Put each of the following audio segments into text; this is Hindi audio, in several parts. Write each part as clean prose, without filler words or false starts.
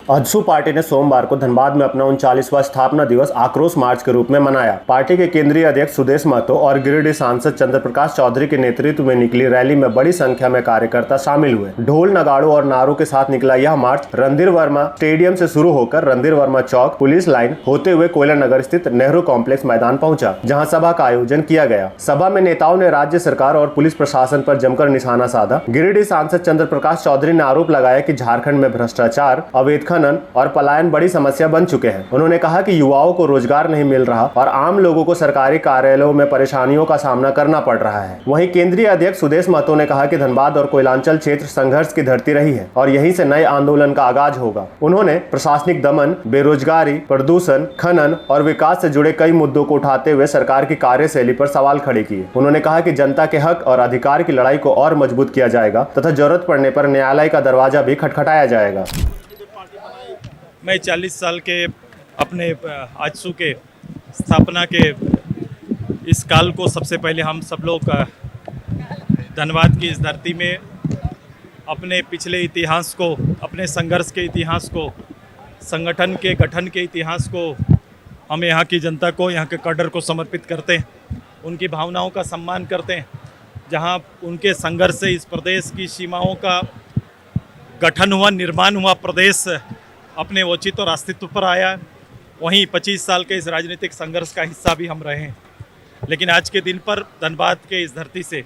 अजसू पार्टी ने सोमवार को धनबाद में अपना 39वां स्थापना दिवस आक्रोश मार्च के रूप में मनाया। पार्टी के केंद्रीय अध्यक्ष सुदेश महतो और गिरिडीह सांसद चंद्र प्रकाश चौधरी के नेतृत्व में निकली रैली में बड़ी संख्या में कार्यकर्ता शामिल हुए। ढोल नगाड़ों और नारों के साथ निकला यह मार्च रणधीर वर्मा स्टेडियम से शुरू होकर रणधीर वर्मा चौक, पुलिस लाइन होते हुए कोयला नगर स्थित नेहरू कॉम्प्लेक्स मैदान पहुंचा, जहां सभा का आयोजन किया गया। सभा में नेताओं ने राज्य सरकार और पुलिस प्रशासन पर जमकर निशाना साधा। गिरिडीह सांसद चंद्र प्रकाश चौधरी ने आरोप लगाया कि झारखंड में भ्रष्टाचार, अवैध खनन और पलायन बड़ी समस्या बन चुके हैं। उन्होंने कहा कि युवाओं को रोजगार नहीं मिल रहा और आम लोगों को सरकारी कार्यालयों में परेशानियों का सामना करना पड़ रहा है। वहीं केंद्रीय अध्यक्ष सुदेश महतो ने कहा कि धनबाद और कोयलांचल क्षेत्र संघर्ष की धरती रही है और यहीं से नए आंदोलन का आगाज होगा। उन्होंने प्रशासनिक दमन, बेरोजगारी, प्रदूषण, खनन और विकास से जुड़े कई मुद्दों को उठाते हुए सरकार की कार्यशैली पर सवाल खड़े किए। उन्होंने कहा कि जनता के हक और अधिकार की लड़ाई को और मजबूत किया जाएगा तथा जरूरत पड़ने पर न्यायालय का दरवाजा भी खटखटाया जाएगा। मैं 40 साल के अपने आजसू के स्थापना के इस काल को सबसे पहले हम सब लोग धनबाद की इस धरती में अपने पिछले इतिहास को, अपने संघर्ष के इतिहास को, संगठन के गठन के इतिहास को हम यहाँ की जनता को, यहाँ के कैडर को समर्पित करते हैं। उनकी भावनाओं का सम्मान करते हैं। जहाँ उनके संघर्ष से इस प्रदेश की सीमाओं का गठन हुआ, निर्माण हुआ, प्रदेश अपने औचित्य और अस्तित्व पर आया, वहीं 25 साल के इस राजनीतिक संघर्ष का हिस्सा भी हम रहे हैं। लेकिन आज के दिन पर धनबाद के इस धरती से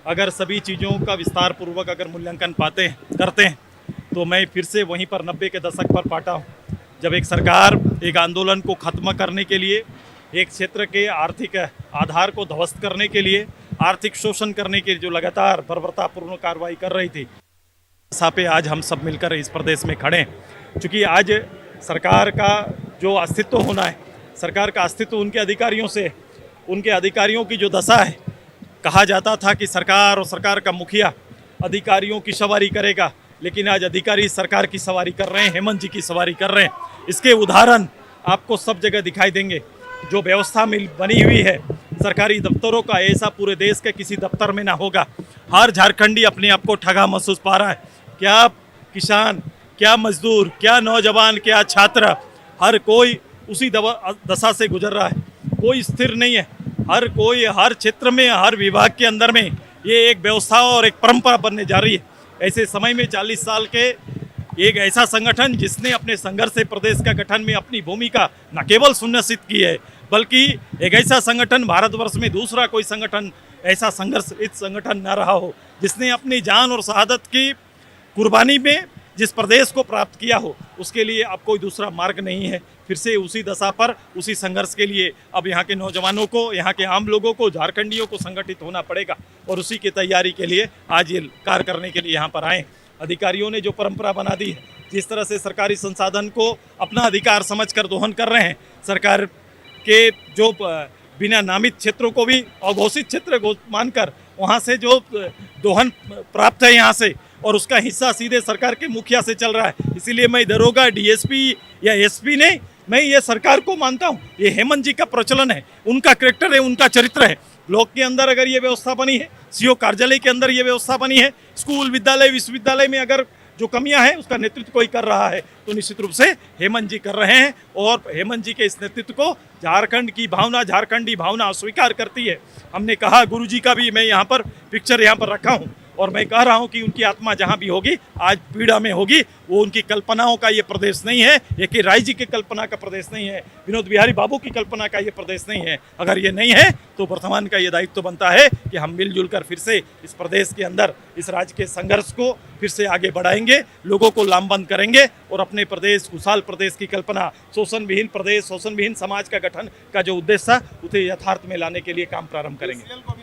अगर सभी चीज़ों का विस्तार पूर्वक अगर मूल्यांकन करते हैं तो मैं फिर से वहीं पर 90 के दशक पर पाता हूँ, जब एक सरकार एक आंदोलन को ख़त्म करने के लिए, एक क्षेत्र के आर्थिक आधार को ध्वस्त करने के लिए, आर्थिक शोषण करने के लिए जो लगातार बर्बरतापूर्ण कार्रवाई कर रही थी, पे आज हम सब मिलकर इस प्रदेश में खड़े हैं। चूँकि आज सरकार का जो अस्तित्व होना है, सरकार का अस्तित्व उनके अधिकारियों से, उनके अधिकारियों की जो दशा है, कहा जाता था कि सरकार और सरकार का मुखिया अधिकारियों की सवारी करेगा, लेकिन आज अधिकारी सरकार की सवारी कर रहे हैं, हेमंत जी की सवारी कर रहे हैं। इसके उदाहरण आपको सब जगह दिखाई देंगे। जो व्यवस्था बनी हुई है सरकारी दफ्तरों का, ऐसा पूरे देश के किसी दफ्तर में ना होगा। हर झारखंडी अपने आप को ठगा महसूस पा रहा है। क्या किसान, क्या मजदूर, क्या नौजवान, क्या छात्र, हर कोई उसी दशा से गुजर रहा है। कोई स्थिर नहीं है। हर कोई हर क्षेत्र में, हर विभाग के अंदर में ये एक व्यवस्था और एक परंपरा बनने जा रही है। ऐसे समय में 40 साल के एक ऐसा संगठन जिसने अपने संघर्ष से प्रदेश का गठन में अपनी भूमिका न केवल सुनिश्चित की है, बल्कि एक ऐसा संगठन भारतवर्ष में दूसरा कोई संगठन ऐसा संघर्षित संगठन न रहा हो, जिसने अपनी जान और शहादत की कुर्बानी में जिस प्रदेश को प्राप्त किया हो, उसके लिए अब कोई दूसरा मार्ग नहीं है। फिर से उसी दशा पर, उसी संघर्ष के लिए अब यहाँ के नौजवानों को, यहाँ के आम लोगों को, झारखंडियों को संगठित होना पड़ेगा और उसी की तैयारी के लिए आज ये कार्य करने के लिए यहाँ पर आए। अधिकारियों ने जो परंपरा बना दी है, जिस तरह से सरकारी संसाधन को अपना अधिकार समझकर दोहन कर रहे हैं, सरकार के जो बिना नामित क्षेत्रों को भी अघोषित क्षेत्र मानकर वहाँ से जो दोहन प्राप्त है यहाँ से, और उसका हिस्सा सीधे सरकार के मुखिया से चल रहा है। इसीलिए मैं दरोगा, डीएसपी या एसपी नहीं, मैं ये सरकार को मानता हूँ। ये हेमंत जी का प्रचलन है, उनका कैरेक्टर है, उनका चरित्र है। ब्लॉक के अंदर अगर ये व्यवस्था बनी है, सीओ कार्यालय के अंदर ये व्यवस्था बनी है, स्कूल, विद्यालय, विश्वविद्यालय में अगर जो कमियां हैं उसका नेतृत्व कोई कर रहा है, तो निश्चित रूप से हेमंत जी कर रहे हैं। और हेमंत जी के इस नेतृत्व को झारखंड की भावना, झारखंडी भावना अस्वीकार करती है। हमने कहा, गुरु जी का भी मैं यहाँ पर पिक्चर यहाँ पर रखा हूँ और मैं कह रहा हूं कि उनकी आत्मा जहां भी होगी, आज पीड़ा में होगी। वो उनकी कल्पनाओं का ये प्रदेश नहीं है, ये कि राय जी की कल्पना का प्रदेश नहीं है, विनोद बिहारी बाबू की कल्पना का ये प्रदेश नहीं है। अगर ये नहीं है तो वर्तमान का ये दायित्व बनता है कि हम मिलजुल कर फिर से इस प्रदेश के अंदर इस राज्य के संघर्ष को फिर से आगे बढ़ाएंगे, लोगों को लामबंद करेंगे और अपने प्रदेश, खुशहाल प्रदेश की कल्पना, शोषण विहीन प्रदेश, शोषण विहीन समाज का गठन का जो उद्देश्य था, उसे यथार्थ में लाने के लिए काम प्रारंभ करेंगे।